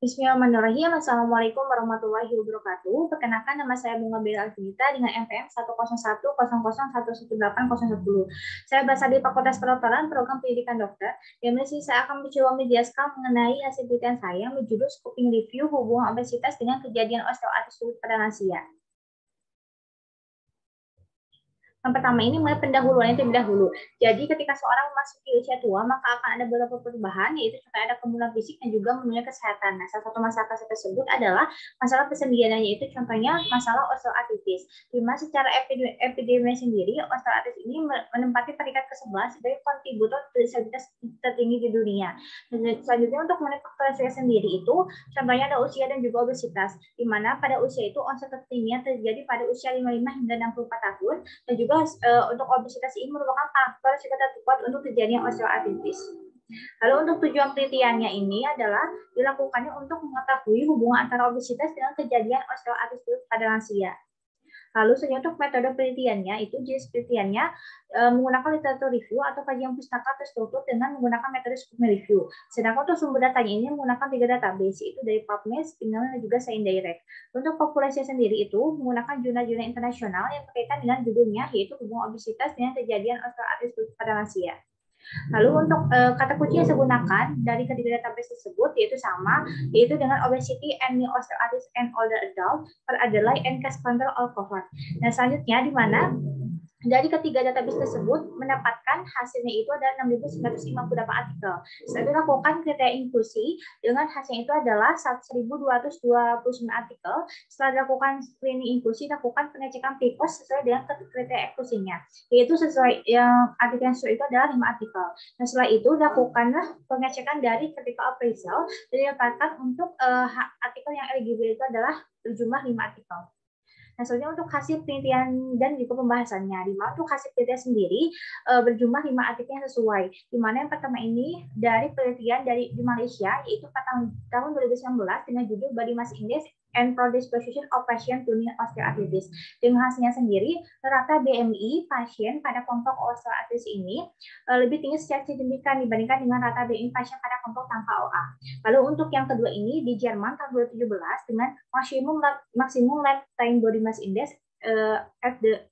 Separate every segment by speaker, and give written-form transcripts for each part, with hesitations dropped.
Speaker 1: Bismillahirrahmanirrahim. Assalamualaikum warahmatullahi wabarakatuh. Perkenalkan, nama saya Bunga Bella Alvinita dengan NPM 10100180110. Saya berasal dari Fakultas Kedokteran Program Pendidikan Dokter. Di sini saya akan mencoba menjelaskan mengenai hasil penelitian saya berjudul Scoping Review hubungan obesitas dengan kejadian osteoartritis pada lansia. Yang pertama ini mulai pendahuluannya terlebih dahulu. Jadi ketika seorang memasuki usia tua, maka akan ada beberapa perubahan, yaitu contohnya ada kemudahan fisik dan juga menurunnya kesehatan. Nah, salah satu masalah kesehatan tersebut adalah masalah persendirian, yaitu contohnya masalah osteoartritis. Di mana secara epidemi sendiri, osteoartritis ini menempati peringkat ke-11 sebagai kontributor disabilitas tertinggi di dunia. Dan selanjutnya untuk mengenai faktor resiko sendiri itu, contohnya ada usia dan juga obesitas. Di mana pada usia itu onset tertingginya terjadi pada usia 55 hingga 64 tahun, dan juga untuk obesitas ini merupakan faktor risiko terkuat untuk terjadinya osteoartritis. Lalu untuk tujuan penelitiannya ini adalah dilakukannya untuk mengetahui hubungan antara obesitas dengan kejadian osteoartritis pada lansia. Lalu selanjutnya untuk metode penelitiannya itu jenis penelitiannya menggunakan literatur review atau kajian pustaka terstruktur dengan menggunakan metode scoping review. Sedangkan untuk sumber datanya ini menggunakan 3 database, yaitu dari PubMed, Spinel, dan juga ScienceDirect. Untuk populasi sendiri itu menggunakan jurnal-jurnal internasional yang berkaitan dengan judulnya, yaitu hubungan obesitas dengan kejadian osteoartritis pada lansia. Lalu untuk kata kunci yang saya gunakan dari ketiga database tersebut yaitu dengan obesity and new osteoarthritis and older adult per Adelaide and Casper all cohort. Nah, selanjutnya di mana dari ketiga database tersebut mendapatkan hasilnya itu ada 6.958 artikel. Setelah dilakukan kriteria inklusi dengan hasilnya itu adalah 1.229 artikel. Setelah dilakukan screening inklusi, dilakukan pengecekan PCOS sesuai dengan kriteria inklusinya, yaitu sesuai yang artikel yang sesuai itu adalah 5 artikel. Nah, setelah itu dilakukanlah pengecekan dari critical appraisal dan didapatkan untuk artikel yang eligible itu adalah berjumlah 5 artikel. Nah, selanjutnya untuk hasil penelitian dan juga pembahasannya, di mana untuk hasil penelitian sendiri berjumlah 5 artikel yang sesuai. Di mana yang pertama ini dari penelitian di Malaysia, yaitu pada tahun 2019 dengan judul Body Mass Index and Predisposition of Patients to Osteoarthritis. Dengan hasilnya sendiri, rata BMI pasien pada kelompok osteoartritis ini lebih tinggi secara signifikan dibandingkan dengan rata BMI pasien pada kelompok tanpa OA. Lalu untuk yang kedua ini di Jerman tahun 2017 dengan maksimum lifetime body mass index at the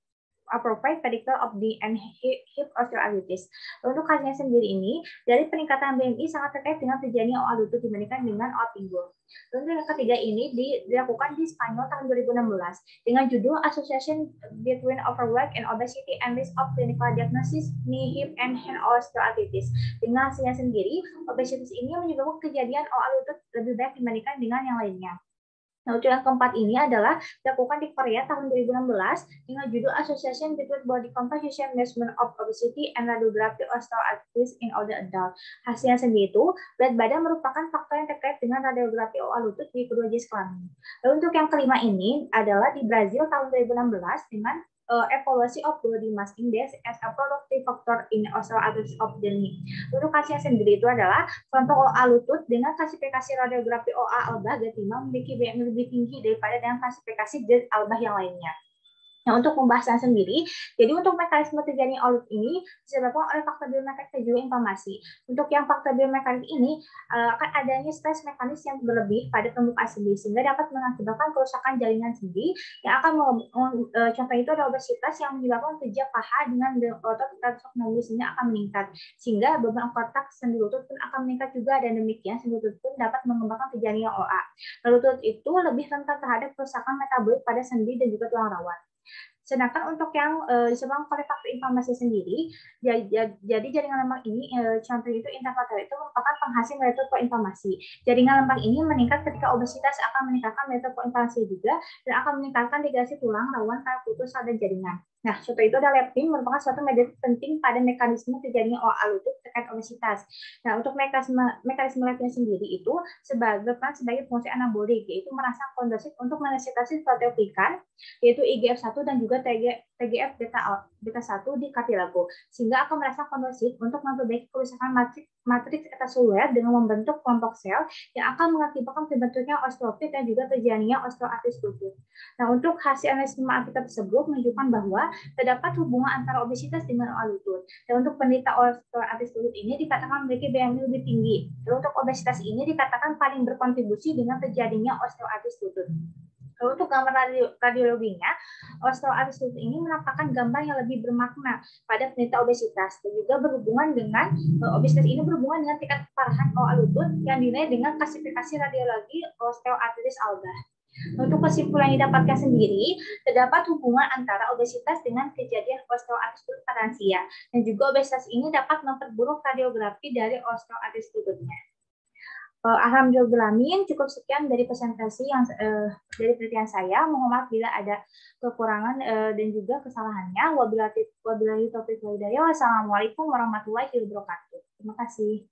Speaker 1: appropriate predictor of the hip osteoarthritis. Untuk hasilnya sendiri ini, dari peningkatan BMI sangat terkait dengan terjadinya OA lutut dibandingkan dengan OA pinggul. Untuk yang ketiga ini dilakukan di Spanyol tahun 2016 dengan judul Association Between Overweight and Obesity and Risk of Clinical Diagnosis Knee, Hip, and Hand Osteoarthritis. Dengan hasilnya sendiri, obesitas ini menyebabkan kejadian OA lutut lebih banyak dibandingkan dengan yang lainnya. Nah, untuk yang keempat ini adalah dilakukan di Korea tahun 2016 dengan judul Association Between Body Composition Measurement of Obesity and Radiography Osteoarthritis in Older Adult. Hasilnya sendiri itu, berat badan merupakan faktor yang terkait dengan radiografi OA lutut di kedua jenis kelamin. Lalu untuk yang kelima ini adalah di Brazil tahun 2016 dengan evaluasi of body mass index as a productive factor in osteoarthritis of the knee. Untuk hasilnya sendiri itu adalah kelompok OA lutut dengan klasifikasi radiografi OA Albah Gatima memiliki BMI lebih tinggi daripada dengan klasifikasi Z Albah yang lainnya. Nah, untuk pembahasan sendiri, jadi untuk mekanisme terjadinya OA lutut ini disebabkan oleh faktor biomekanik dan juga inflamasi. Untuk yang faktor biomekanik ini akan adanya stres mekanis yang berlebih pada permukaan sendi sehingga dapat mengakibatkan kerusakan jaringan sendi yang akan contoh itu ada obesitas yang menyebabkan kerja paha dengan otot gastrocnemius sehingga akan meningkat sehingga beban otak sendi lutut pun akan meningkat juga, dan demikian sendi lutut pun dapat mengembangkan terjadinya OA. Lutut itu lebih rentan terhadap kerusakan metabolik pada sendi dan juga tulang rawan. Sedangkan untuk yang disebabkan oleh faktor inflamasi sendiri, jadi jaringan lemak ini, contoh itu intervertebral itu merupakan penghasil mediator proinflamasi. Jaringan lemak ini meningkat ketika obesitas akan meningkatkan mediator proinflamasi juga dan akan meningkatkan degradasi tulang rawan pada putus sel dan jaringan. Nah, contoh itu ada leptin merupakan suatu mediator penting pada mekanisme terjadinya OA lutut terkait obesitas. Nah, untuk mekanisme leptin sendiri itu berperan sebagai fungsi anabolik, yaitu merangsang kondensat untuk meneksitasi proteoglikan, yaitu IGF-1 dan juga TGF beta 1 di kartilago, sehingga akan merangsang kondensat untuk memperbaiki kerusakan matrik matriks ekstraseluler dengan membentuk kelompok sel yang akan mengakibatkan terbentuknya osteofit dan juga terjadinya osteoartritis lutut. Nah, untuk hasil analisis Alkitab tersebut menunjukkan bahwa terdapat hubungan antara obesitas dengan lutut. Dan untuk penderita osteoartritis lutut ini dikatakan memiliki BMI lebih tinggi. Dan untuk obesitas ini dikatakan paling berkontribusi dengan terjadinya osteoartritis lutut. Lalu untuk gambar radiologinya, osteoartritis lutut ini menampakkan gambar yang lebih bermakna pada penderita obesitas dan juga berhubungan dengan obesitas ini berhubungan dengan tingkat keparahan OA lutut yang dinilai dengan klasifikasi radiologi osteoartritis alba. Untuk kesimpulan yang didapatkan sendiri, terdapat hubungan antara obesitas dengan kejadian osteoartritis lutut pada lansia dan juga obesitas ini dapat memperburuk radiografi dari osteoartritis lututnya. Alhamdulillah, cukup sekian dari presentasi yang dari penelitian saya. Mohon maaf bila ada kekurangan dan juga kesalahannya. Wabillahi taufiq wal hidayah. Wassalamualaikum warahmatullahi wabarakatuh. Terima kasih.